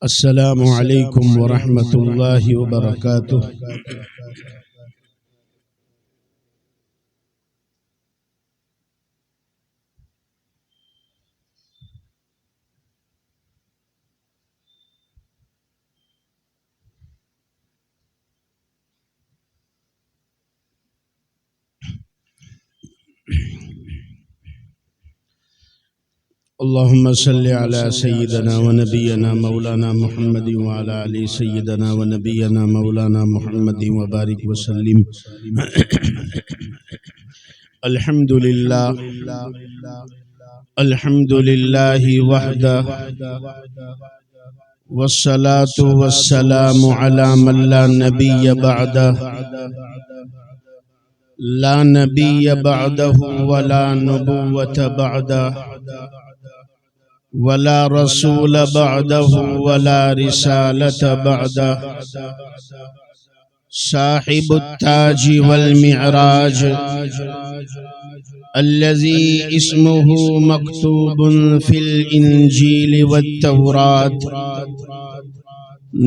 السلام علیکم ورحمۃ اللہ وبرکاتہ۔ اللهم صل على سيدنا ونبينا مولانا محمد وعلى آل سيدنا ونبينا مولانا محمد وبارك وسلم۔ الحمد لله وحده، والصلاة والسلام على من لا نبي بعده، لا نبي بعده ولا نبوة بعده، ولا رسول بعده ولا رسالة بعده، صاحب التاج والمعراج الذي اسمه مكتوب في الإنجيل والتوراة،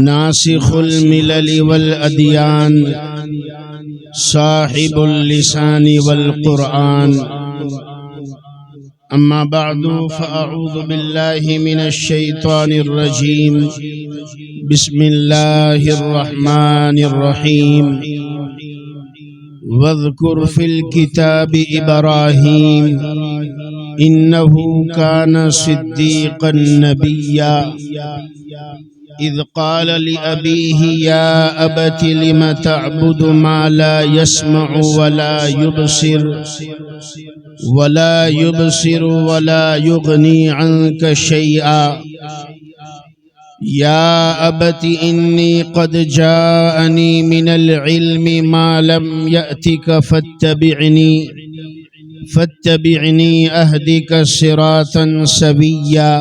ناسخ الملل والأديان، صاحب اللسان والقرآن۔ أما بعد فأعوذ بالله من الشيطان الرجيم، بسم الله الرحمن الرحيم۔ واذكر في الكتاب إبراهيم إنه كان صديقا نبيا، إذ قال لأبيه يا أبت لم تعبد ما لا يسمع ولا يبصر ولا يغني عنك شيئا، يا أبت إني قد جاءني من العلم ما لم يأتك فاتبعني أهدك صراطا سويا،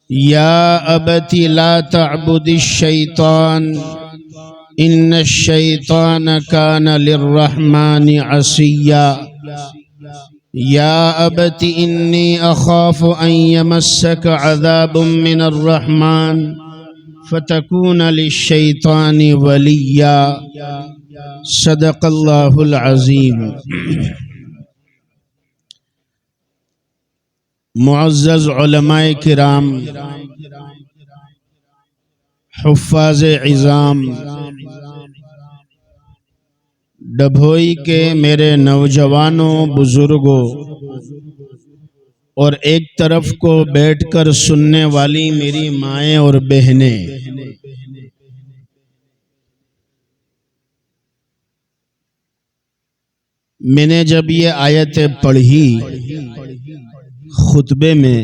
يا أبت لا تعبد الشيطان إن الشيطان كان للرحمن عصيا، يا أبت إني أخاف أن يمسك عذاب من الرحمن فتكون للشيطان وليا، صدق الله العظيم۔ معزز علماء کرام، حفاظ عظام، ڈبھوئی کے میرے نوجوانوں، بزرگوں اور ایک طرف کو بیٹھ کر سننے والی میری مائیں اور بہنیں، میں نے جب یہ آیتیں پڑھی خطبے میں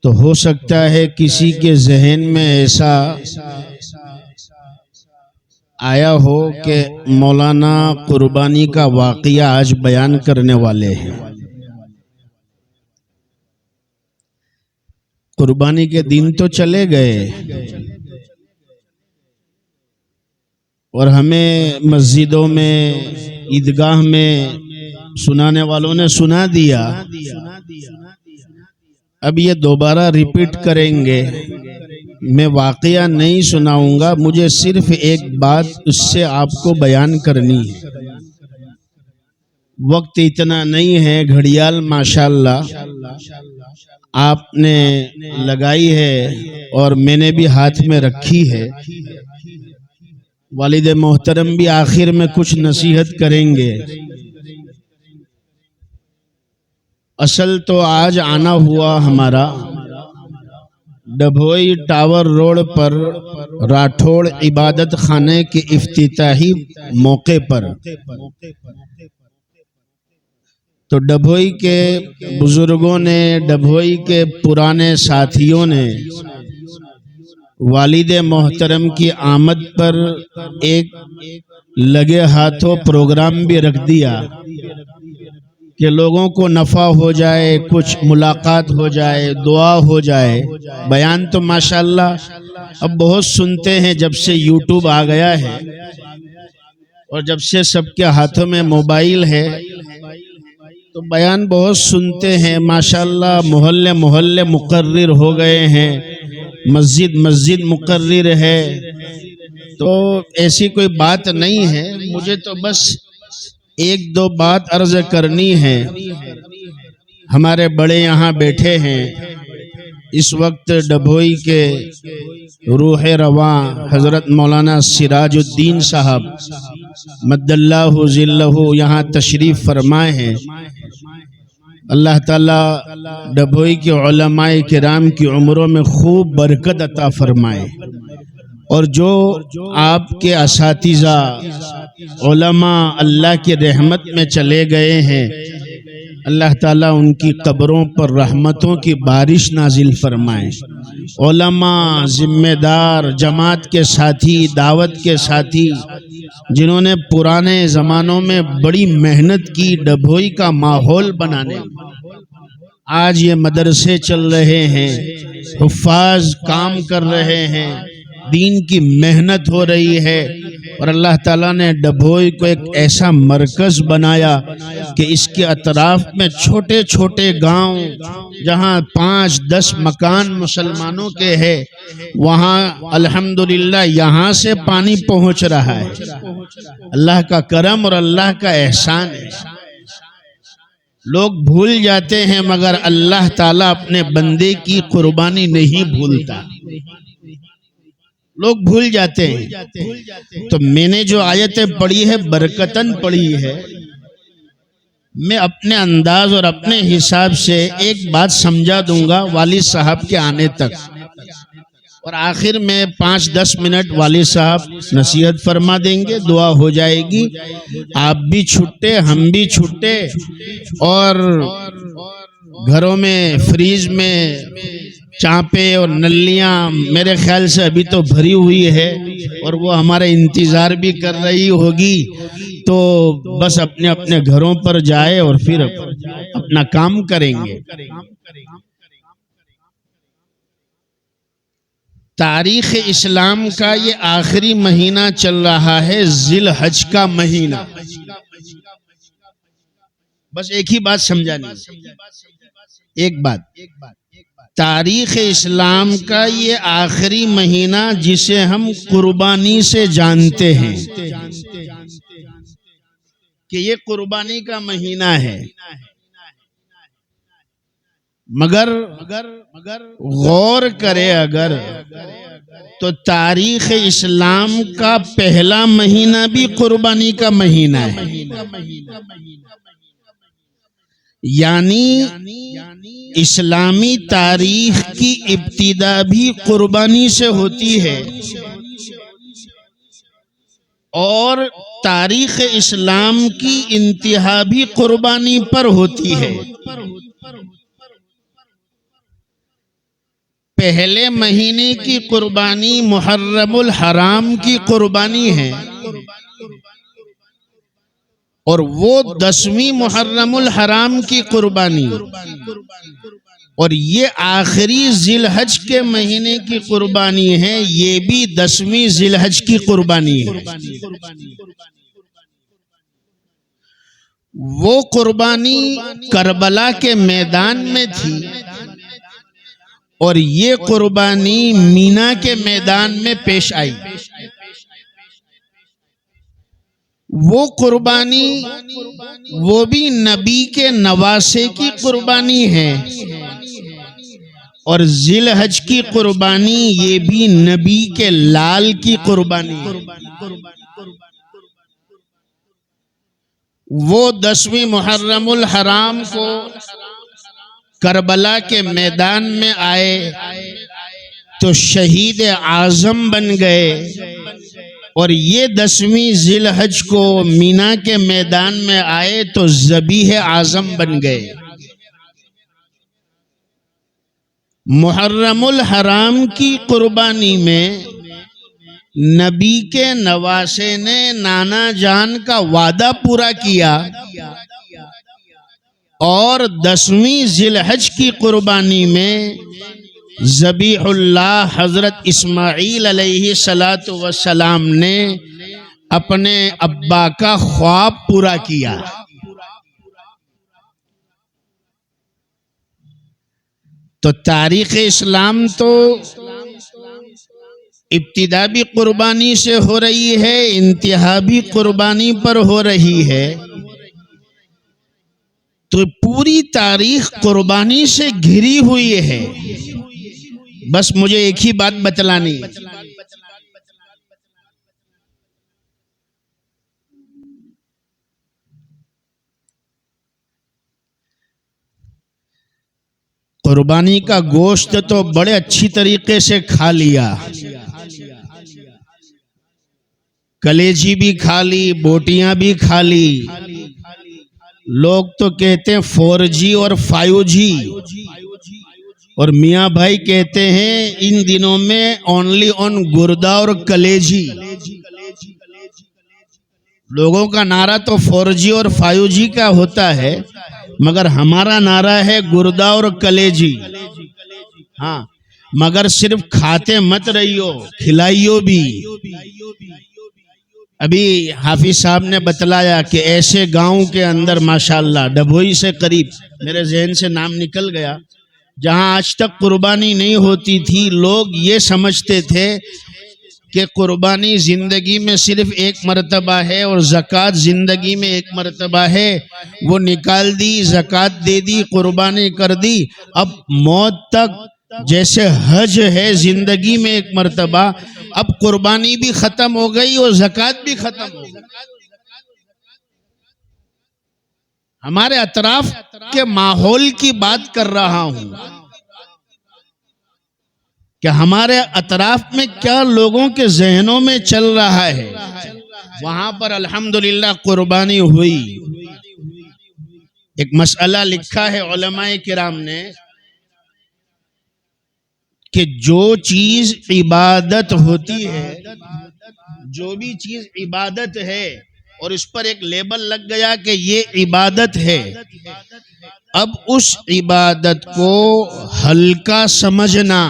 تو ہو سکتا ہے کسی کے ذہن میں ایسا آیا ہو کہ مولانا قربانی کا واقعہ آج بیان کرنے والے ہیں۔ قربانی کے دن تو چلے گئے اور ہمیں مسجدوں میں، عیدگاہ میں سنانے والوں نے سنا دیا، اب یہ دوبارہ ریپیٹ کریں گے۔ میں واقعہ نہیں سناؤں گا، مجھے صرف ایک بات اس سے آپ کو بیان کرنی ہے۔ وقت اتنا نہیں ہے، گھڑیال ماشاءاللہ آپ نے لگائی ہے اور میں نے بھی ہاتھ میں رکھی ہے۔ والد محترم بھی آخر میں کچھ نصیحت کریں گے۔ اصل تو آج آنا ہوا ہمارا ڈبھوئی ٹاور روڈ پر راٹھوڑ عبادت خانے کے افتتاحی موقع پر۔ تو ڈبھوئی کے بزرگوں نے، ڈبھوئی کے پرانے ساتھیوں نے والد محترم کی آمد پر ایک لگے ہاتھوں پروگرام بھی رکھ دیا کہ لوگوں کو نفع ہو جائے، کچھ ملاقات ہو جائے، دعا ہو جائے۔ بیان تو ماشاءاللہ اب بہت سنتے ہیں جب سے یوٹیوب آ گیا ہے اور جب سے سب کے ہاتھوں میں موبائل ہے، تو بیان بہت سنتے ہیں ماشاءاللہ، محلے محلے مقرر ہو گئے ہیں، مسجد مسجد مقرر ہے، تو ایسی کوئی بات نہیں ہے۔ مجھے تو بس ایک دو بات عرض کرنی ہے۔ ہمارے بڑے یہاں بیٹھے ہیں اس وقت، ڈبھوئی کے روح رواں حضرت مولانا سراج الدین صاحب مد اللہ ظلہ یہاں تشریف فرمائے ہیں۔ اللہ تعالیٰ ڈبھوئی کے علماء کرام کی عمروں میں خوب برکت عطا فرمائے، اور جو آپ کے اساتذہ علماء اللہ کی رحمت میں چلے گئے ہیں، اللہ تعالیٰ ان کی قبروں پر رحمتوں کی بارش نازل فرمائے۔ علماء، ذمہ دار، جماعت کے ساتھی، دعوت کے ساتھی، جنہوں نے پرانے زمانوں میں بڑی محنت کی ڈبھوئی کا ماحول بنانے، آج یہ مدرسے چل رہے ہیں، حفاظ کام کر رہے ہیں، دین کی محنت ہو رہی ہے، اور اللہ تعالیٰ نے ڈبھوئی کو ایک ایسا مرکز بنایا کہ اس کے اطراف میں چھوٹے چھوٹے گاؤں، جہاں 5-10 مکان مسلمانوں کے ہیں، وہاں الحمدللہ یہاں سے پانی پہنچ رہا ہے۔ اللہ کا کرم اور اللہ کا احسان ہے۔ لوگ بھول جاتے ہیں مگر اللہ تعالیٰ اپنے بندے کی قربانی نہیں بھولتا۔ لوگ بھول جاتے ہیں۔ تو میں نے جو آیتیں پڑھی ہے برکتاً پڑھی ہے، میں اپنے انداز اور اپنے حساب سے ایک بات سمجھا دوں گا والد صاحب کے آنے تک، اور آخر میں 5-10 منٹ والد صاحب نصیحت فرما دیں گے، دعا ہو جائے گی، آپ بھی چھٹے، ہم بھی چھٹے، اور گھروں میں فریج میں چانپے اور نلیاں میرے خیال سے ابھی تو بھری ہوئی ہے، اور وہ ہمارا انتظار بھی کر رہی ہوگی، تو بس اپنے اپنے گھروں پر جائے اور پھر اپنا کام کریں گے۔ تاریخ اسلام کا یہ آخری مہینہ چل رہا ہے، ذی الحج کا مہینہ۔ بس ایک ہی بات سمجھانی ہے، ایک بات، تاریخ اسلام کا یہ آخری مہینہ جسے ہم قربانی سے جانتے ہیں کہ یہ قربانی کا مہینہ ہے، مگر غور کرے اگر تو تاریخ اسلام کا پہلا مہینہ بھی قربانی کا مہینہ ہے، یعنی اسلامی تاریخ کی ابتدا بھی قربانی سے ہوتی ہے، اور تاریخ اسلام کی انتہا بھی قربانی پر ہوتی ہے۔ پہلے مہینے کی قربانی محرم الحرام کی قربانی ہے، اور وہ 10ویں محرم الحرام کی قربانی، اور یہ آخری ذی الحج کے مہینے کی قربانی ہے، یہ بھی 10ویں ذی الحج کی قربانی ہے۔ وہ قربانی کربلا کے میدان میں تھی، اور یہ قربانی مینا کے میدان میں پیش آئی۔ وہ قربانی وہ بھی نبی کے نواسے کی قربانی ہے، اور ذی الحج کی قربانی یہ بھی نبی کے لال کی قربانی ہے۔ وہ 10ویں محرم الحرام کو کربلا کے میدان میں آئے تو شہید اعظم بن گئے، اور یہ 10ویں ذی الحج کو مینا کے میدان میں آئے تو ذبیح اعظم بن گئے۔ محرم الحرام کی قربانی میں نبی کے نواسے نے نانا جان کا وعدہ پورا کیا، اور 10ویں ذی الحج کی قربانی میں ذبیح اللہ حضرت اسماعیل علیہ السلام نے اپنے ابا کا خواب پورا کیا۔ تو تاریخ اسلام تو ابتدا بھی قربانی سے ہو رہی ہے، انتہا بھی قربانی پر ہو رہی ہے، تو پوری تاریخ قربانی سے گھری ہوئی ہے۔ بس مجھے ایک ہی بات بتلانی، قربانی کا گوشت تو بڑے اچھی طریقے سے کھا لیا، کلیجی بھی کھا لی، بوٹیاں بھی کھا لی، لوگ تو کہتے ہیں 4G اور 5G، اور میاں بھائی کہتے ہیں ان دنوں میں اونلی آن گردہ اور کلیجی۔ لوگوں کا نعرہ تو 4G اور 5G کا ہوتا ہے، مگر ہمارا نعرہ ہے گردہ اور کلیجی۔ ہاں، مگر صرف کھاتے مت رہیو، کھلائیو بھی۔ ابھی حافظ صاحب نے بتلایا کہ ایسے گاؤں کے اندر ماشاءاللہ ڈبھوئی سے قریب، میرے ذہن سے نام نکل گیا، جہاں آج تک قربانی نہیں ہوتی تھی، لوگ یہ سمجھتے تھے کہ قربانی زندگی میں صرف ایک مرتبہ ہے اور زکوٰۃ زندگی میں ایک مرتبہ ہے، وہ نکال دی، زکوٰۃ دے دی، قربانی کر دی، اب موت تک جیسے حج ہے زندگی میں ایک مرتبہ، اب قربانی بھی ختم ہو گئی اور زکوٰۃ بھی ختم ہو گئی۔ ہمارے اطراف کے ماحول کی بات کر رہا ہوں کہ ہمارے اطراف میں کیا لوگوں کے ذہنوں میں چل رہا ہے، وہاں پر الحمدللہ قربانی ہوئی۔ ایک مسئلہ لکھا ہے علماء کرام نے کہ جو چیز عبادت ہوتی ہے، جو بھی چیز عبادت ہے اور اس پر ایک لیبل لگ گیا کہ یہ عبادت ہے، اب اس عبادت کو ہلکا سمجھنا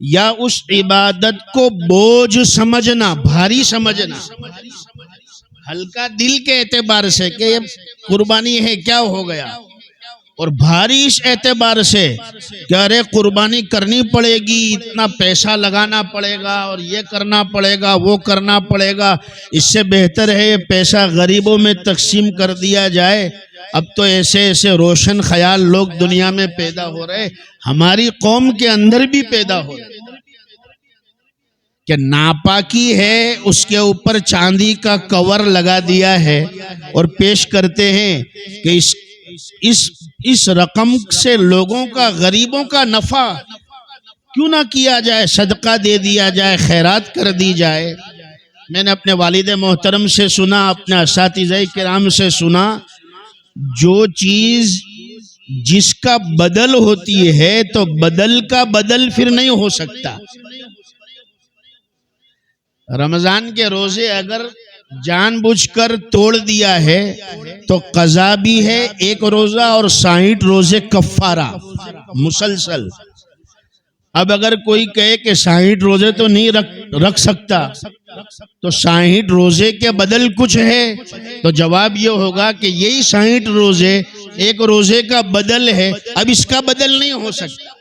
یا اس عبادت کو بوجھ سمجھنا، بھاری سمجھنا، ہلکا دل کے اعتبار سے کہ یہ قربانی ہے کیا ہو گیا، اور بھاری اس اعتبار سے کہ ارے قربانی کرنی پڑے گی، اتنا پیسہ لگانا پڑے گا اور یہ کرنا پڑے گا وہ کرنا پڑے گا، اس سے بہتر ہے یہ پیسہ غریبوں میں تقسیم کر دیا جائے۔ اب تو ایسے ایسے روشن خیال لوگ دنیا میں پیدا ہو رہے، ہماری قوم کے اندر بھی پیدا ہو رہے کہ ناپاکی ہے، اس کے اوپر چاندی کا کور لگا دیا ہے اور پیش کرتے ہیں کہ اس رقم سے لوگوں کا، غریبوں کا نفع کیوں نہ کیا جائے، صدقہ دے دیا جائے، خیرات کر دی جائے۔ میں نے اپنے والد محترم سے سنا، اپنے اساتذہ کرام سے سنا، جو چیز جس کا بدل ہوتی ہے تو بدل کا بدل پھر نہیں ہو سکتا۔ رمضان کے روزے اگر جان بوجھ کر توڑ دیا ہے تو قضا بھی ہے ایک روزہ اور 60 روزے کفارہ مسلسل۔ اب اگر کوئی کہے کہ 60 روزے تو نہیں رکھ سکتا تو 60 روزے کے بدل کچھ ہے، تو جواب یہ ہوگا کہ یہی 60 روزے ایک روزے کا بدل ہے، اب اس کا بدل نہیں ہو سکتا۔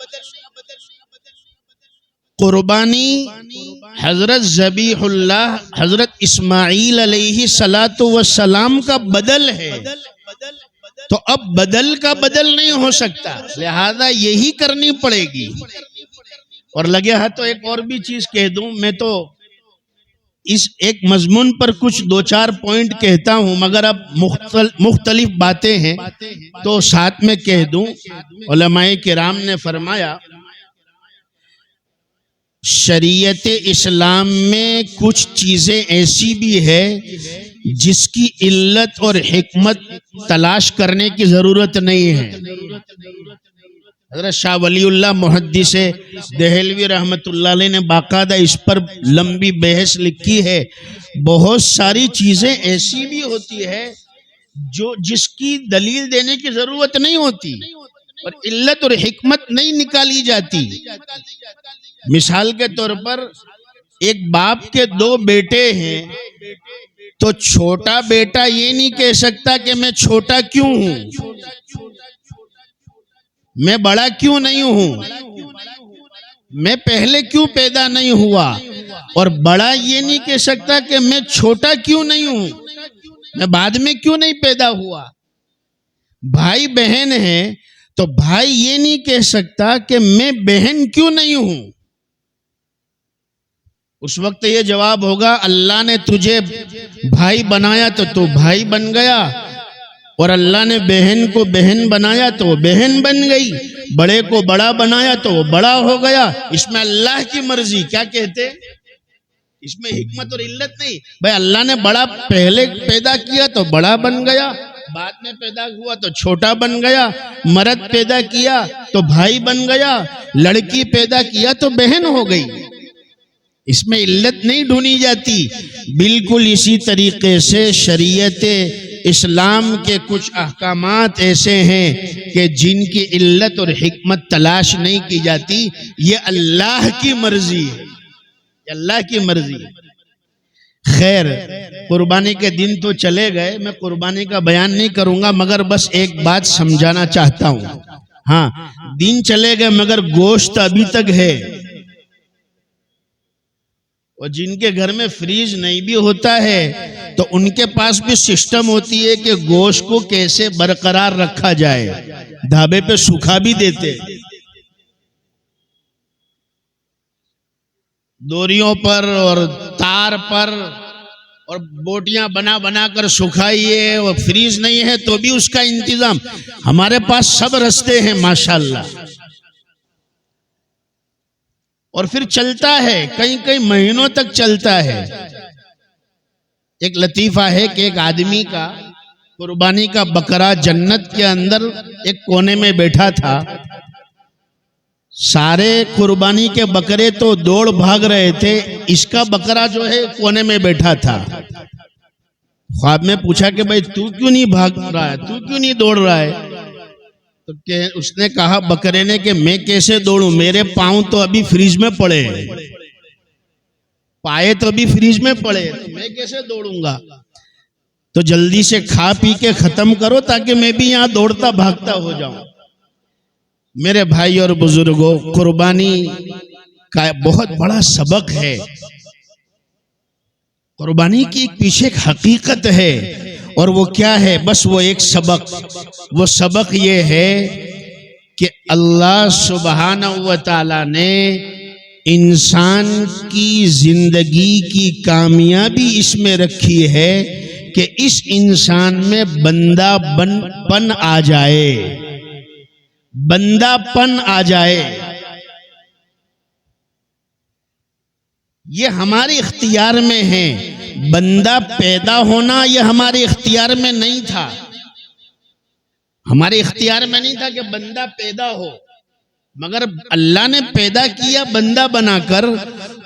قربانی حضرت ذبیح اللہ حضرت اسماعیل علیہ السلام کا بدل ہے، تو اب بدل کا بدل نہیں ہو سکتا، لہذا یہی کرنی پڑے گی۔ اور لگے ہے تو ایک اور بھی چیز کہہ دوں، میں تو اس ایک مضمون پر کچھ 2-4 پوائنٹ کہتا ہوں، مگر اب مختلف باتیں ہیں تو ساتھ میں کہہ دوں۔ علماء کرام نے فرمایا شریعت اسلام میں کچھ چیزیں ایسی بھی ہے جس کی علت اور حکمت تلاش کرنے کی ضرورت نہیں ہے۔ حضرت شاہ ولی اللہ محدث دہلوی رحمت اللہ علیہ نے باقاعدہ اس پر لمبی بحث لکھی ہے۔ بہت ساری چیزیں ایسی بھی ہوتی ہے جس کی دلیل دینے کی ضرورت نہیں ہوتی اور علت اور حکمت نہیں نکالی جاتی۔ مثال کے طور پر ایک باپ کے 2 بیٹے ہیں تو چھوٹا بیٹا یہ نہیں کہہ سکتا کہ میں چھوٹا کیوں ہوں، میں بڑا کیوں نہیں ہوں، میں پہلے کیوں پیدا نہیں ہوا، اور بڑا یہ نہیں کہہ سکتا کہ میں چھوٹا کیوں نہیں ہوں، میں بعد میں کیوں نہیں پیدا ہوا۔ بھائی بہن ہے تو بھائی یہ نہیں کہہ سکتا کہ میں بہن کیوں نہیں ہوں۔ اس وقت یہ جواب ہوگا اللہ نے تجھے بھائی بنایا تو تو بھائی بن گیا، اور اللہ نے بہن کو بہن بنایا تو وہ بہن بن گئی، بڑے کو بڑا بنایا تو وہ بڑا ہو گیا۔ اس میں اللہ کی مرضی، کیا کہتے، اس میں حکمت اور علت نہیں۔ بھائی اللہ نے بڑا پہلے پیدا کیا تو بڑا بن گیا، بعد میں پیدا ہوا تو چھوٹا بن گیا، مرد پیدا کیا تو بھائی بن گیا، لڑکی پیدا کیا تو بہن ہو گئی۔ اس میں علت نہیں ڈھونڈی جاتی۔ بالکل اسی طریقے سے شریعت اسلام کے کچھ احکامات ایسے ہیں کہ جن کی علت اور حکمت تلاش نہیں کی جاتی، یہ اللہ کی مرضی ہے، اللہ کی مرضی ہے۔ خیر، قربانی کے دن تو چلے گئے، میں قربانی کا بیان نہیں کروں گا، مگر بس ایک بات سمجھانا چاہتا ہوں۔ ہاں، دن چلے گئے مگر گوشت ابھی تک ہے، اور جن کے گھر میں فریج نہیں بھی ہوتا ہے تو ان کے پاس بھی سسٹم ہوتی ہے کہ گوشت کو کیسے برقرار رکھا جائے، ڈھابے پہ سکھا بھی دیتے، دوریوں پر اور تار پر، اور بوٹیاں بنا بنا کر سکھائیے، اور فریج نہیں ہے تو بھی اس کا انتظام۔ ہمارے پاس سب رستے ہیں ماشاءاللہ، اور پھر چلتا ہے، کئی کئی مہینوں تک چلتا ہے۔ ایک لطیفہ ہے کہ ایک آدمی کا قربانی کا بکرا جنت کے اندر ایک کونے میں بیٹھا تھا، سارے قربانی کے بکرے تو دوڑ بھاگ رہے تھے، اس کا بکرا جو ہے کونے میں بیٹھا تھا۔ خواب میں پوچھا کہ بھائی تو کیوں نہیں بھاگ رہا ہے، تو کیوں نہیں دوڑ رہا ہے؟ تو اس نے کہا بکرے نے کہ میں کیسے دوڑوں، میرے پاؤں تو ابھی فریج میں پڑے، پائے تو ابھی فریج میں پڑے، تو میں کیسے دوڑوں گا؟ تو جلدی سے کھا پی کے ختم کرو تاکہ میں بھی یہاں دوڑتا بھاگتا ہو جاؤں۔ میرے بھائی اور بزرگوں، قربانی کا بہت بڑا سبق ہے، قربانی کی ایک پیچھے ایک حقیقت ہے، اور وہ کیا ہے؟ بس وہ ایک سبق، وہ سبق یہ ہے کہ اللہ سبحانہ و تعالی نے انسان کی زندگی کی کامیابی اس میں رکھی ہے کہ اس انسان میں بندہ پن آ جائے، بندہ پن آ جائے۔ یہ ہمارے اختیار میں ہے، بندہ پیدا ہونا یہ ہمارے اختیار میں نہیں تھا، ہمارے اختیار میں نہیں تھا کہ بندہ پیدا ہو، مگر اللہ نے پیدا کیا بندہ بنا کر،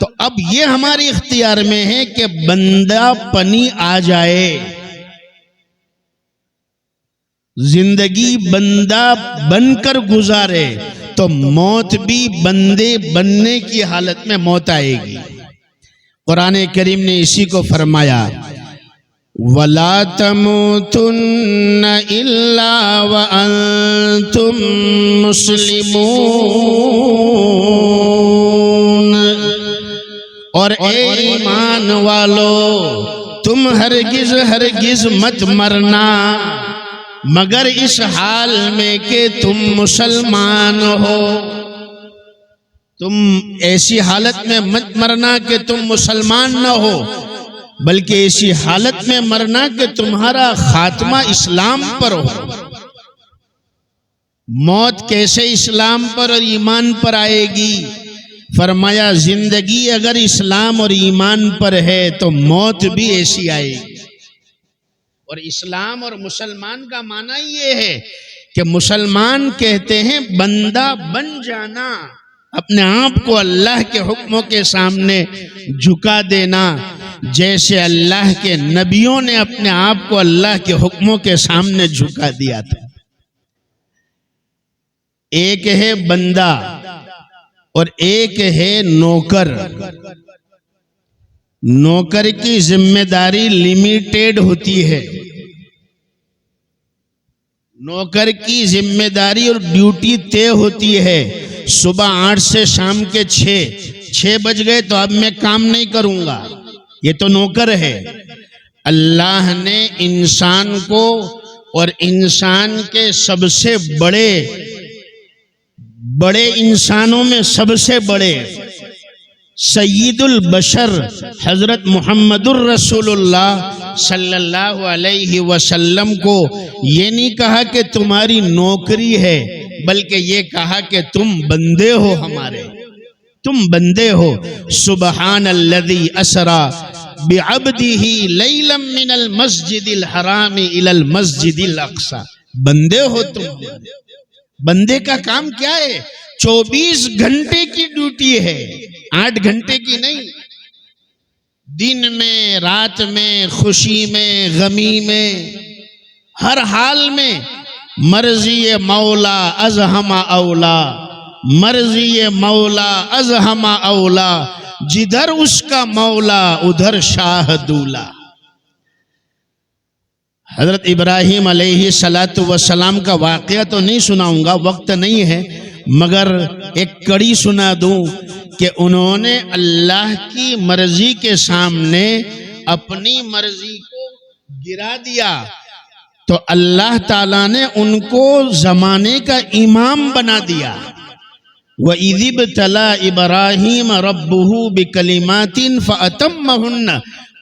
تو اب یہ ہمارے اختیار میں ہے کہ بندہ پنی آ جائے، زندگی بندہ بن کر گزارے، تو موت بھی بندے بننے کی حالت میں موت آئے گی۔ قرآن کریم نے اسی کو فرمایا، وَلَا تَمُوتُنَّ إِلَّا وَأَنْتُمْ مُسْلِمُونَ، اور اے ایمان والو تم ہرگز ہرگز مت مرنا مگر اس حال میں کہ تم مسلمان ہو۔ تم ایسی حالت میں مت مرنا کہ تم مسلمان نہ ہو، بلکہ ایسی حالت میں مرنا کہ تمہارا خاتمہ اسلام پر ہو۔ موت کیسے اسلام پر اور ایمان پر آئے گی؟ فرمایا زندگی اگر اسلام اور ایمان پر ہے تو موت بھی ایسی آئے گی۔ اور اسلام اور مسلمان کا معنی یہ ہے کہ مسلمان کہتے ہیں بندہ بن جانا، اپنے آپ کو اللہ کے حکموں کے سامنے جھکا دینا، جیسے اللہ کے نبیوں نے اپنے آپ کو اللہ کے حکموں کے سامنے جھکا دیا تھا۔ ایک ہے بندہ اور ایک ہے نوکر۔ نوکر کی ذمہ داری لمیٹیڈ ہوتی ہے، نوکر کی ذمہ داری اور ڈیوٹی طے ہوتی ہے، صبح 8 سے شام کے 6 بج گئے تو اب میں کام نہیں کروں گا، یہ تو نوکر ہے۔ اللہ نے انسان کو اور انسان کے سب سے بڑے انسانوں میں سب سے بڑے سید البشر حضرت محمد الرسول اللہ صلی اللہ علیہ وسلم کو یہ نہیں کہا کہ تمہاری نوکری ہے، بلکہ یہ کہا کہ تم بندے ہو ہمارے، تم بندے ہو۔ سبحان الذی اسری بعبدہ لیلا من المسجد الحرام الی المسجد الاقصی، بندے ہو تم۔ بندے کا کام کیا ہے؟ 24 گھنٹے کی ڈیوٹی ہے، 8 گھنٹے کی نہیں۔ دن میں، رات میں، خوشی میں، غمی میں، ہر حال میں مرضی مولا ازہم اولا، مرضی مولا ازہم اولا، جدھر اس کا مولا ادھر شاہ دولا۔ حضرت ابراہیم علیہ السلام کا واقعہ تو نہیں سناؤں گا، وقت نہیں ہے، مگر ایک کڑی سنا دوں کہ انہوں نے اللہ کی مرضی کے سامنے اپنی مرضی کو گرا دیا تو اللہ تعالیٰ نے ان کو زمانے کا امام بنا دیا۔ وَإِذِ ابْتَلَىٰ إِبْرَاهِيمَ رَبُّهُ بِكَلِمَاتٍ فَأَتَمَّهُنَّ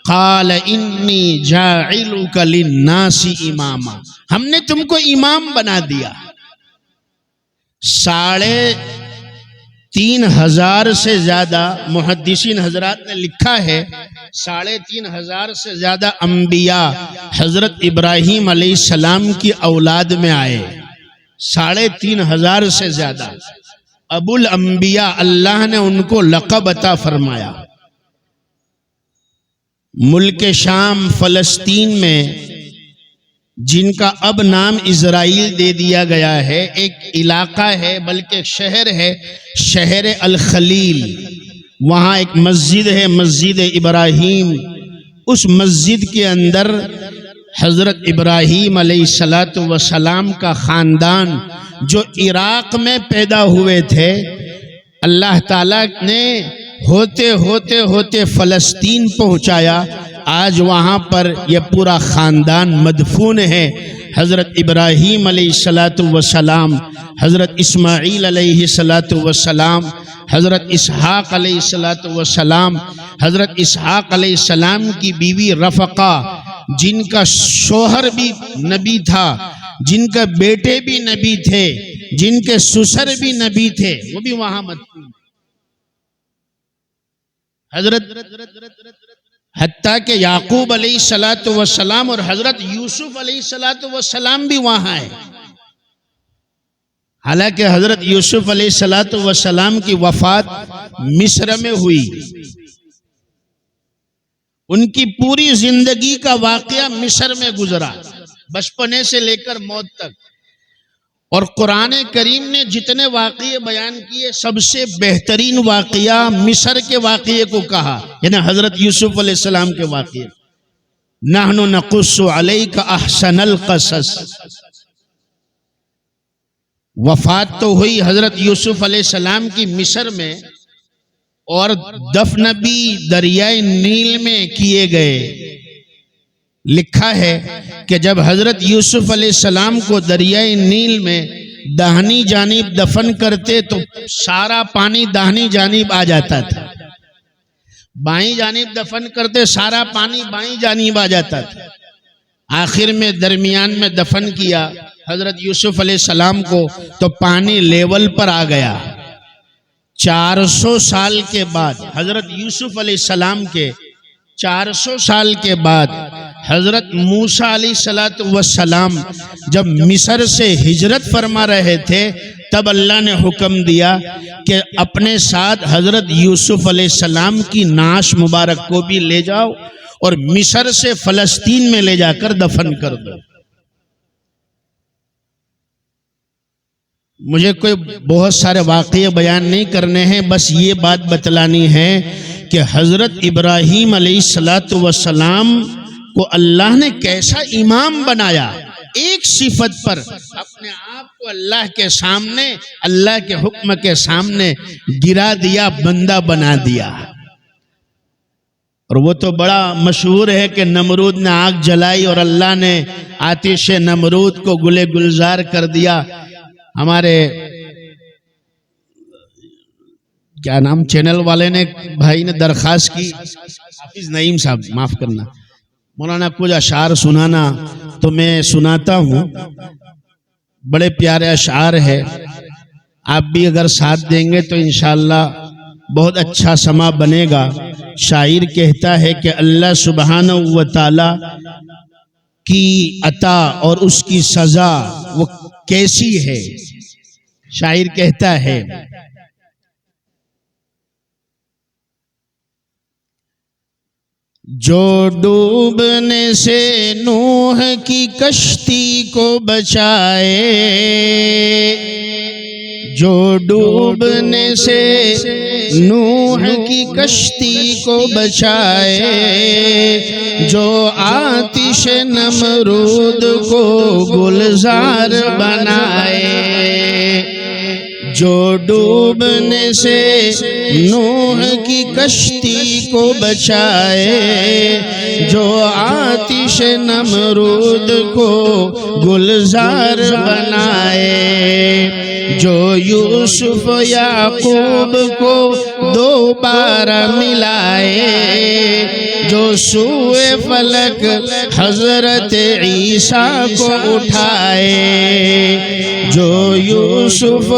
قال انی جاعلک للناس اماما، ہم نے تم کو امام بنا دیا۔ 3,500 سے زیادہ محدثین حضرات نے لکھا ہے، 3,500 سے زیادہ انبیاء حضرت ابراہیم علیہ السلام کی اولاد میں آئے، 3,500 سے زیادہ۔ ابو الانبیاء اللہ نے ان کو لقب عطا فرمایا۔ ملک شام فلسطین میں جن کا اب نام اسرائیل دے دیا گیا ہے، ایک علاقہ ہے بلکہ شہر ہے، شہر الخلیل، وہاں ایک مسجد ہے، مسجد ابراہیم۔ اس مسجد کے اندر حضرت ابراہیم علیہ السلام کا خاندان جو عراق میں پیدا ہوئے تھے، اللہ تعالیٰ نے ہوتے ہوتے ہوتے فلسطین پہنچایا۔ آج وہاں پر یہ پورا خاندان مدفون ہے۔ حضرت ابراہیم علیہ السلام، حضرت اسماعیل علیہ السلام، حضرت اسحاق علیہ السلام، حضرت اسحاق علیہ السلام کی بیوی رفقہ، جن کا شوہر بھی نبی تھا، جن کا بیٹے بھی نبی تھے، جن کے سسر بھی نبی تھے، وہ بھی وہاں مدفون۔ حضرت حتیٰ کہ یعقوب علیہ السلام اور حضرت یوسف علیہ السلام بھی وہاں ہیں۔ حالانکہ حضرت یوسف علیہ السلام کی وفات مصر میں ہوئی، ان کی پوری زندگی کا واقعہ مصر میں گزرا، بچپنے سے لے کر موت تک۔ اور قرآن کریم نے جتنے واقعے بیان کیے، سب سے بہترین واقعہ مصر کے واقعے کو کہا، یعنی حضرت یوسف علیہ السلام کے واقعے۔ نحن نقص علیک احسن القصص۔ وفات تو ہوئی حضرت یوسف علیہ السلام کی مصر میں، اور دفن بھی دریائے نیل میں کیے گئے۔ لکھا ہے کہ جب حضرت یوسف علیہ السلام کو دریائے نیل میں داہنی جانب دفن کرتے تو سارا پانی داہنی جانب آ جاتا تھا، بائیں جانب دفن کرتے سارا پانی بائیں جانب آ جاتا تھا۔ آخر میں درمیان میں دفن کیا حضرت یوسف علیہ السلام کو تو پانی لیول پر آ گیا۔ 400 سال کے بعد حضرت یوسف علیہ السلام کے 400 سال کے بعد حضرت موسیٰ علیہ السلام جب مصر سے ہجرت فرما رہے تھے، تب اللہ نے حکم دیا کہ اپنے ساتھ حضرت یوسف علیہ السلام کی نعش مبارک کو بھی لے جاؤ اور مصر سے فلسطین میں لے جا کر دفن کر دو۔ مجھے کوئی بہت سارے واقعے بیان نہیں کرنے ہیں، بس یہ بات بتلانی ہے کہ حضرت ابراہیم علیہ السلام کو اللہ نے کیسا امام بنایا۔ ایک صفت پر اپنے آپ کو اللہ کے سامنے، اللہ کے حکم کے سامنے گرا دیا، بندہ بنا دیا۔ اور وہ تو بڑا مشہور ہے کہ نمرود نے آگ جلائی اور اللہ نے آتش نمرود کو گلے گلزار کر دیا۔ ہمارے کیا نام چینل والے نے بھائی نے درخواست کی، حافظ نعیم صاحب معاف کرنا، مولانا کچھ اشعار سنانا، تو میں سناتا ہوں۔ بڑے پیارے اشعار ہے، آپ بھی اگر ساتھ دیں گے تو انشاءاللہ بہت اچھا سما بنے گا۔ شاعر کہتا ہے کہ اللہ سبحانہ و تعالی کی عطا اور اس کی سزا وہ کیسی ہے۔ شاعر کہتا ہے جو ڈوبنے سے نوح کی کشتی کو بچائے، جو ڈوبنے سے نوح کی کشتی کو بچائے، جو آتش نمرود کو گلزار بنائے، جو ڈوبنے سے نوح کی کشتی کو بچائے، جو آتش نمرود کو گلزار بنائے، جو یوسف یعقوب کو دوبارہ ملائے، جو سوئے فلک حضرت عیسیٰ کو اٹھائے، جو یوسف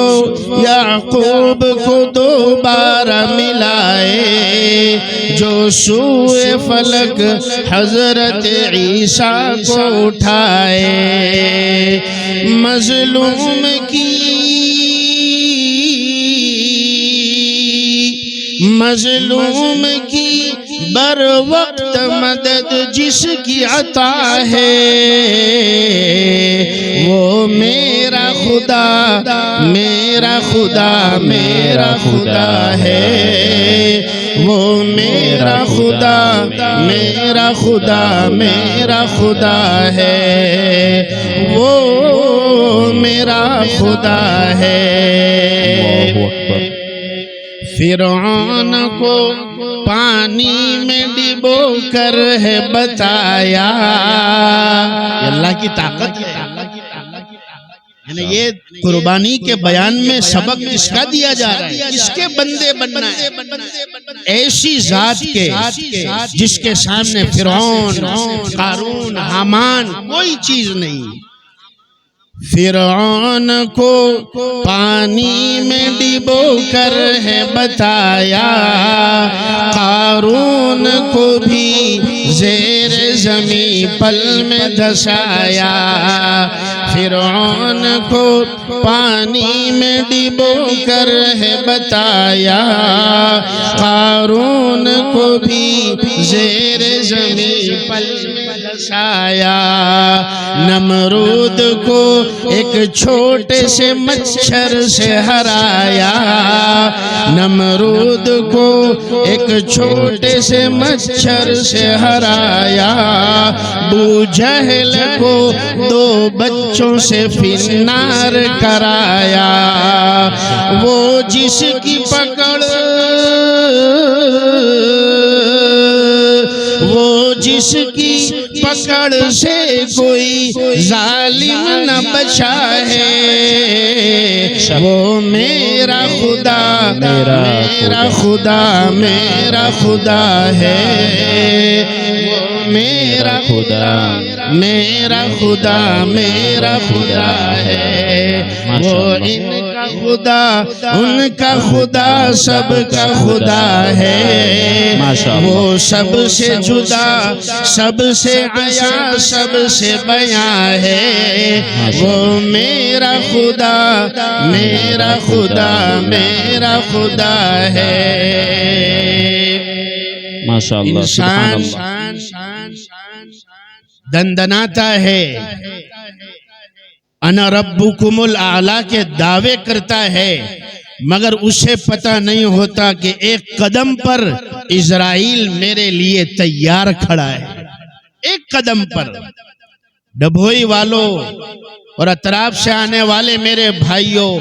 یعقوب کو دوبارہ ملائے، جو سوئے فلک حضرت عیسیٰ کو اٹھائے، مظلوم کی بر وقت مدد جس کی عطا ہے، وہ میرا خدا، میرا خدا، میرا خدا ہے، وہ میرا خدا، میرا خدا، میرا خدا ہے، وہ میرا خدا ہے۔ فرعون کو پانی میں ڈبو کر ہے بتایا، اللہ کی طاقت ہے۔ یعنی یہ قربانی کے بیان میں سبق اس کا دیا جا رہا ہے، اس کے بندے بننا ہے، ایسی ذات کے جس کے سامنے فرعون، قارون، حامان کوئی چیز نہیں۔ فرعون کو پانی میں ڈبو کر ہے بتایا، قارون کو بھی زیر زمین پل میں دھسایا، فرعون کو پانی میں ڈبو کر ہے بتایا، قارون کو بھی زیر زمین پل میں دھسایا، نمرود کو ایک چھوٹے سے مچھر سے ہرایا، نمرود کو ایک چھوٹے سے مچھر سے ہرایا، ابو جہل کو 2 بچوں سے فنار کرایا، وہ جس کی پکڑ، وہ جس کی پکڑ سے کوئی ظالم نہ بچا ہے، وہ میرا خدا، میرا خدا، میرا خدا ہے، وہ میرا خدا، میرا خدا، میرا خدا ہے، وہ ان کا خدا، ان کا خدا سب کا خدا ہے، وہ سب سے جدا، سب سے عیا، سب سے بیاں ہے، وہ میرا خدا، میرا خدا، میرا خدا ہے۔ ماشاءاللہ، سبحان انسان دندناتا ہے، انا ربکم الاعلی کے دعوے کرتا ہے، مگر اسے پتہ نہیں ہوتا کہ ایک قدم پر اسرائیل میرے لیے تیار کھڑا ہے، ایک قدم پر ڈبھوئی والوں اور اطراف سے آنے والے میرے بھائیوں،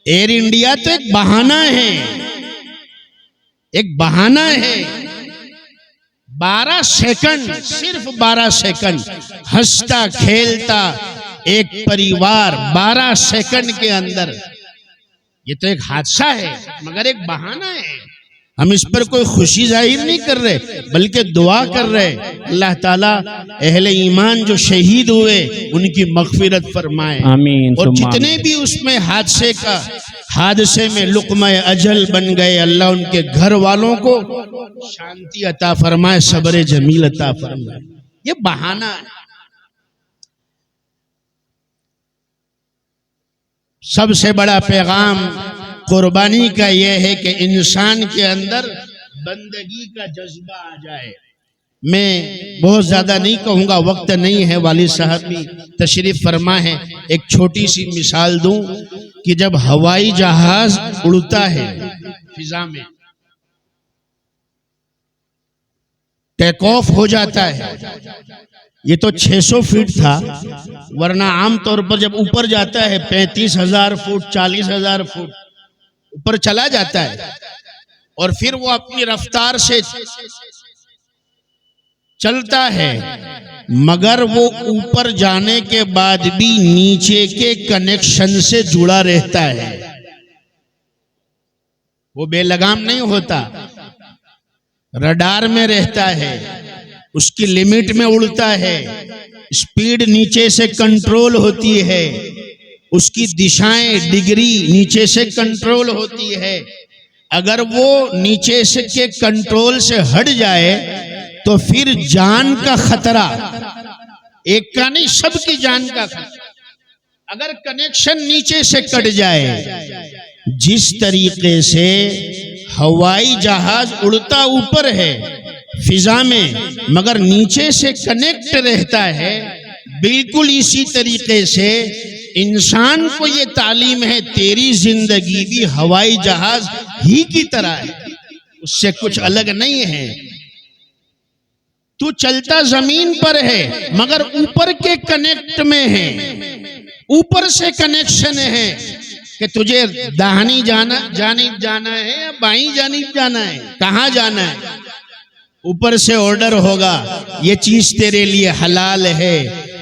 ایئر انڈیا تو ایک بہانہ ہے، ایک بہانہ ہے۔ 12 سیکنڈ، صرف 12 سیکنڈ ہنستا کھیلتا ایک پریوار 12 سیکنڈ کے اندر، یہ تو ایک حادثہ ہے مگر ایک بہانہ ہے۔ ہم اس پر کوئی خوشی ظاہر نہیں کر رہے بلکہ دعا کر رہے، اللہ تعالیٰ اہل ایمان جو شہید ہوئے ان کی مغفرت فرمائے، آمین۔ اور جتنے بھی اس میں حادثے میں لقمہ اجل بن گئے، اللہ ان کے گھر والوں کو شانتی عطا فرمائے، صبر جمیل عطا فرمائے۔ یہ بہانہ ہے۔ سب سے بڑا پیغام قربانی کا یہ ہے کہ انسان کے اندر بندگی کا جذبہ آ جائے۔ میں بہت زیادہ نہیں کہوں گا، وقت نہیں ہے، والد صاحب بھی تشریف فرما ہے۔ ایک چھوٹی سی مثال دوں کہ جب ہوائی جہاز اڑتا ہے فضا میں، ٹیک آف ہو جاتا ہے، یہ تو 600 فٹ تھا، ورنہ عام طور پر جب اوپر جاتا ہے 35,000 فٹ 40,000 فٹ اوپر چلا جاتا ہے، اور پھر وہ اپنی رفتار سے چلتا ہے، مگر وہ اوپر جانے کے بعد بھی نیچے کے کنیکشن سے جڑا رہتا ہے، وہ بے لگام نہیں ہوتا، رڈار میں رہتا ہے، اس کی لمٹ میں اڑتا ہے، سپیڈ نیچے سے کنٹرول ہوتی ہے، اس کی دشائیں ڈگری نیچے سے کنٹرول ہوتی ہے۔ اگر وہ نیچے سے کے کنٹرول سے ہٹ جائے تو پھر جان کا خطرہ، ایک کا نہیں سب کی جان کا خطرہ، اگر کنیکشن نیچے سے کٹ جائے۔ جس طریقے سے ہوائی جہاز اڑتا اوپر ہے فضا میں مگر نیچے سے کنیکٹ رہتا ہے، بالکل اسی طریقے سے انسان کو یہ تعلیم ہے، تیری زندگی بھی ہوائی جہاز ہی کی طرح ہے، اس سے کچھ الگ نہیں ہے۔ تو چلتا زمین پر ہے مگر اوپر کے کنیکٹ میں ہے، اوپر سے کنیکشن ہے کہ تجھے داہنی جانب جانا ہے یا بائیں جانب جانا ہے، کہاں جانا ہے، اوپر سے آرڈر ہوگا، یہ چیز تیرے لیے حلال ہے،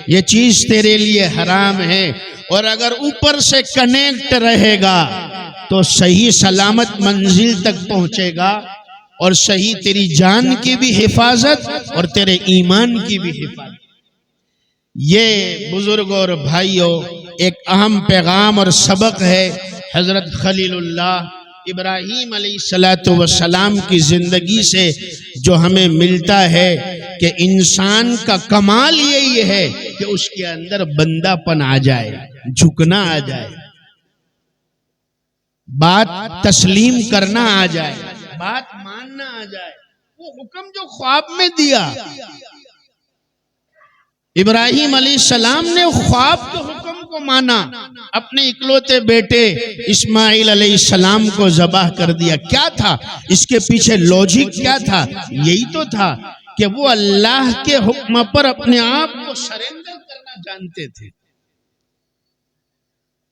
یہ چیز تیرے لیے حرام ہے۔ اور اگر اوپر سے کنیکٹ رہے گا تو صحیح سلامت منزل تک پہنچے گا، اور صحیح تیری جان کی بھی حفاظت اور تیرے ایمان کی بھی حفاظت۔ یہ بزرگوں اور بھائیوں ایک اہم پیغام اور سبق ہے حضرت خلیل اللہ ابراہیم علیہ السلام کی زندگی سے جو ہمیں ملتا ہے کہ انسان کا کمال یہی ہے کہ اس کے اندر بندہ پن آ جائے، جھکنا آ جائے، بات تسلیم کرنا آ جائے، بات ماننا آ جائے۔ وہ حکم جو خواب میں دیا ابراہیم علیہ السلام نے، خواب کے حکم کو مانا، اپنے اکلوتے بیٹے اسماعیل علیہ السلام کو ذبح کر دیا۔ کیا تھا اس کے پیچھے لوجک؟ کیا تھا؟ یہی تو تھا کہ وہ اللہ کے حکم پر اپنے آپ کو سرنڈر کرنا جانتے تھے۔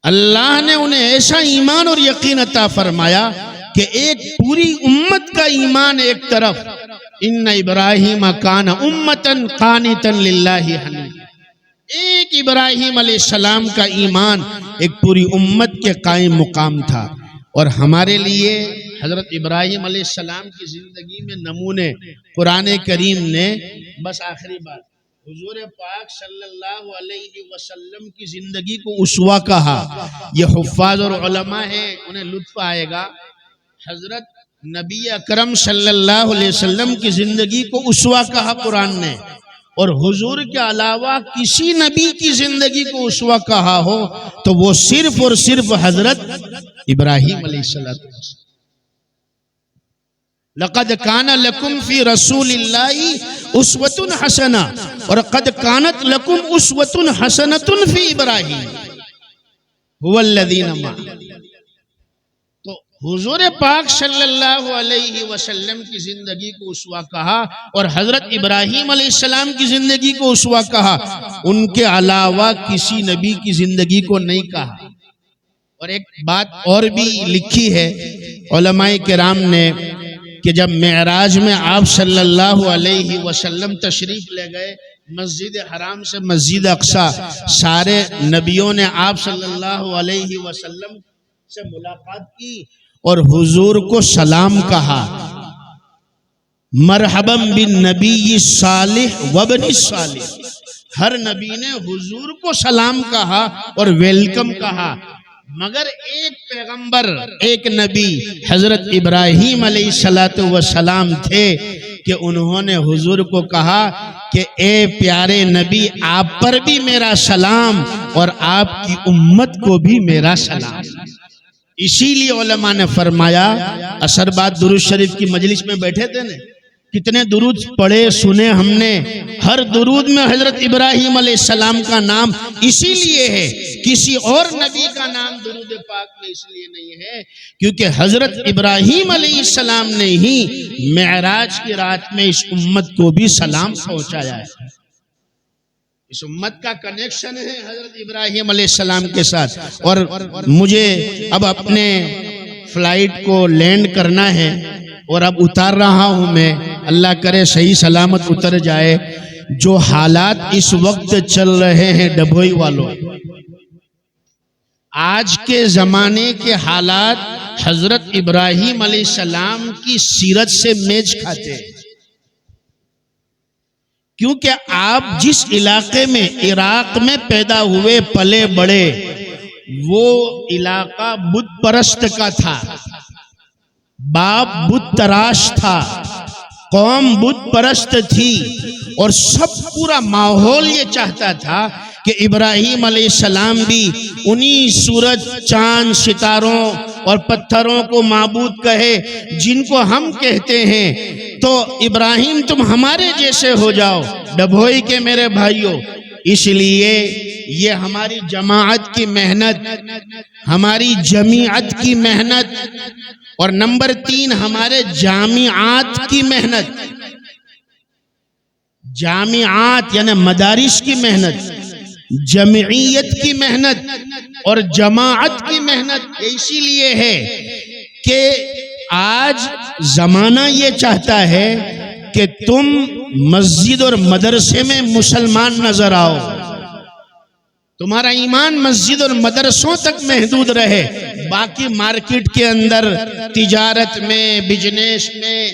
اللہ نے انہیں ایسا ایمان اور یقین عطا فرمایا کہ ایک پوری امت کا ایمان ایک طرف، ان ابراہیم کان امتن قانتن للہ حنیفا، ایک ابراہیم علیہ السلام کا ایمان ایک پوری امت کے قائم مقام تھا۔ اور ہمارے لیے حضرت ابراہیم علیہ السلام کی زندگی میں نمونے قرآن کریم نے، بس آخری بات، حضور پاک صلی اللہ علیہ وسلم کی زندگی کو اسوہ کہا۔ یہ حفاظ اور علماء ہیں، انہیں لطف آئے گا۔ حضرت نبی اکرم صلی اللہ علیہ وسلم کی زندگی کو اسوہ کہا قرآن نے، اور حضور کے علاوہ کسی نبی کی زندگی کو اسوہ کہا ہو تو وہ صرف اور صرف حضرت ابراہیم علیہ السلام۔ لقد کان لکم فی رسول اللہ اسوۃ حسنہ، اور قد کانت لکم اسوۃ حسنۃ فی ابراہیم هو الذین معہ۔ تو حضور پاک صلی اللہ علیہ وسلم کی زندگی کو اسوہ کہا اور حضرت ابراہیم علیہ السلام کی زندگی کو اسوہ کہا۔ ان کے علاوہ کسی نبی کی زندگی کو نہیں کہا۔ اور ایک بات اور بھی لکھی ہے علماء کرام نے کہ جب معراج میں آپ صلی اللہ علیہ وسلم تشریف لے گئے مسجد حرام سے مسجد اقصی، سارے نبیوں نے آپ صلی اللہ علیہ وسلم سے ملاقات کی اور حضور کو سلام کہا، مرحبا بالنبی صالح وابن صالح۔ ہر نبی نے حضور کو سلام کہا اور ویلکم کہا، مگر ایک پیغمبر، ایک نبی حضرت ابراہیم علیہ السلام تھے کہ انہوں نے حضور کو کہا کہ اے پیارے نبی، آپ پر بھی میرا سلام اور آپ کی امت کو بھی میرا سلام۔ اسی لیے علماء نے فرمایا، عصر بعد درود شریف کی مجلس میں بیٹھے تھے نا، کتنے درود پڑھے سنے ہم نے، ہر درود میں حضرت ابراہیم علیہ السلام کا نام اسی لیے ہے، کسی اور نبی کا نام درود پاک میں اس لیے نہیں ہے کیونکہ حضرت ابراہیم علیہ السلام نے ہی معراج کی رات میں اس امت کو بھی سلام پہنچایا ہے۔ اس امت کا کنیکشن ہے حضرت ابراہیم علیہ السلام کے ساتھ۔ اور مجھے اب اپنے فلائٹ کو لینڈ کرنا ہے اور اب اتار رہا ہوں میں، اللہ کرے صحیح سلامت اتر جائے۔ جو حالات اس وقت چل رہے ہیں ڈبھوئی والوں، آج کے زمانے کے حالات حضرت ابراہیم علیہ السلام کی سیرت سے میچ کھاتے ہیں، کیونکہ آپ جس علاقے میں عراق میں پیدا ہوئے پلے بڑے، وہ علاقہ بت پرست کا تھا، باپ بت تراش تھا، قوم بت پرست تھی، اور سب پورا ماحول یہ چاہتا تھا کہ ابراہیم علیہ السلام بھی انہی سورج چاند ستاروں اور پتھروں کو معبود کہے جن کو ہم کہتے ہیں، تو ابراہیم تم ہمارے جیسے ہو جاؤ ڈبھوئی کے میرے بھائیوں۔ اس لیے یہ ہماری جماعت کی محنت، ہماری جمعیت کی محنت، اور نمبر 3 ہمارے جامعات کی محنت، جامعات یعنی مدارس کی محنت، جمعیت کی محنت اور جماعت کی محنت اسی لیے ہے کہ آج زمانہ یہ چاہتا ہے کہ تم مسجد اور مدرسے میں مسلمان نظر آؤ، تمہارا ایمان مسجد اور مدرسوں تک محدود رہے، باقی مارکیٹ کے اندر تجارت میں، بزنس میں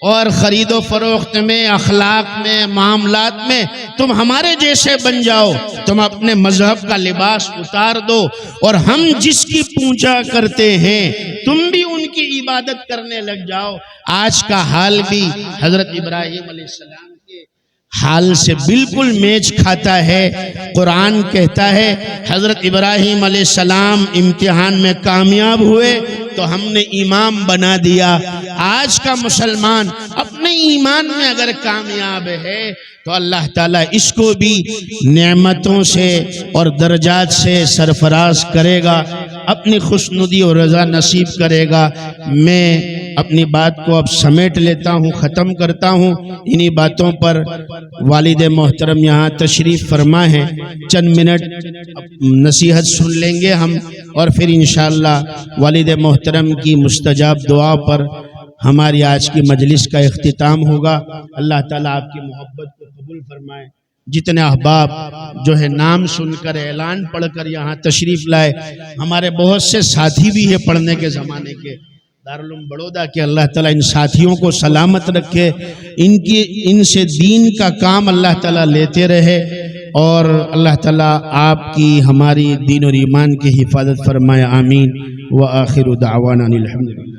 اور خرید و فروخت میں، اخلاق میں، معاملات میں تم ہمارے جیسے بن جاؤ، تم اپنے مذہب کا لباس اتار دو، اور ہم جس کی پوجا کرتے ہیں تم بھی ان کی عبادت کرنے لگ جاؤ۔ آج کا حال بھی حضرت ابراہیم علیہ السلام کے حال سے بالکل میچ کھاتا ہے۔ قرآن کہتا ہے حضرت ابراہیم علیہ السلام امتحان میں کامیاب ہوئے تو ہم نے امام بنا دیا۔ آج کا مسلمان اپنے ایمان میں اگر کامیاب ہے تو اللہ تعالیٰ اس کو بھی نعمتوں سے اور درجات سے سرفراز کرے گا، اپنی خوشنودی اور رضا نصیب کرے گا۔ میں اپنی بات کو اب سمیٹ لیتا ہوں، ختم کرتا ہوں۔ انہی باتوں پر والد محترم یہاں تشریف فرما ہے، چند منٹ نصیحت سن لیں گے ہم، اور پھر انشاءاللہ والد محترم کی مستجاب دعا پر ہماری آج کی مجلس کا اختتام ہوگا۔ اللہ تعالیٰ آپ کی محبت کو قبول فرمائے۔ جتنے احباب جو ہے نام سن کر اعلان پڑھ کر یہاں تشریف لائے، ہمارے بہت سے ساتھی بھی ہے پڑھنے کے زمانے کے دارالعلوم بڑودہ کے، اللہ تعالیٰ ان ساتھیوں کو سلامت رکھے، ان سے دین کا کام اللہ تعالیٰ لیتے رہے، اور اللہ تعالیٰ آپ کی ہماری دین اور ایمان کی حفاظت فرمائے، آمین۔ وآخر دعوانا الحمدللہ۔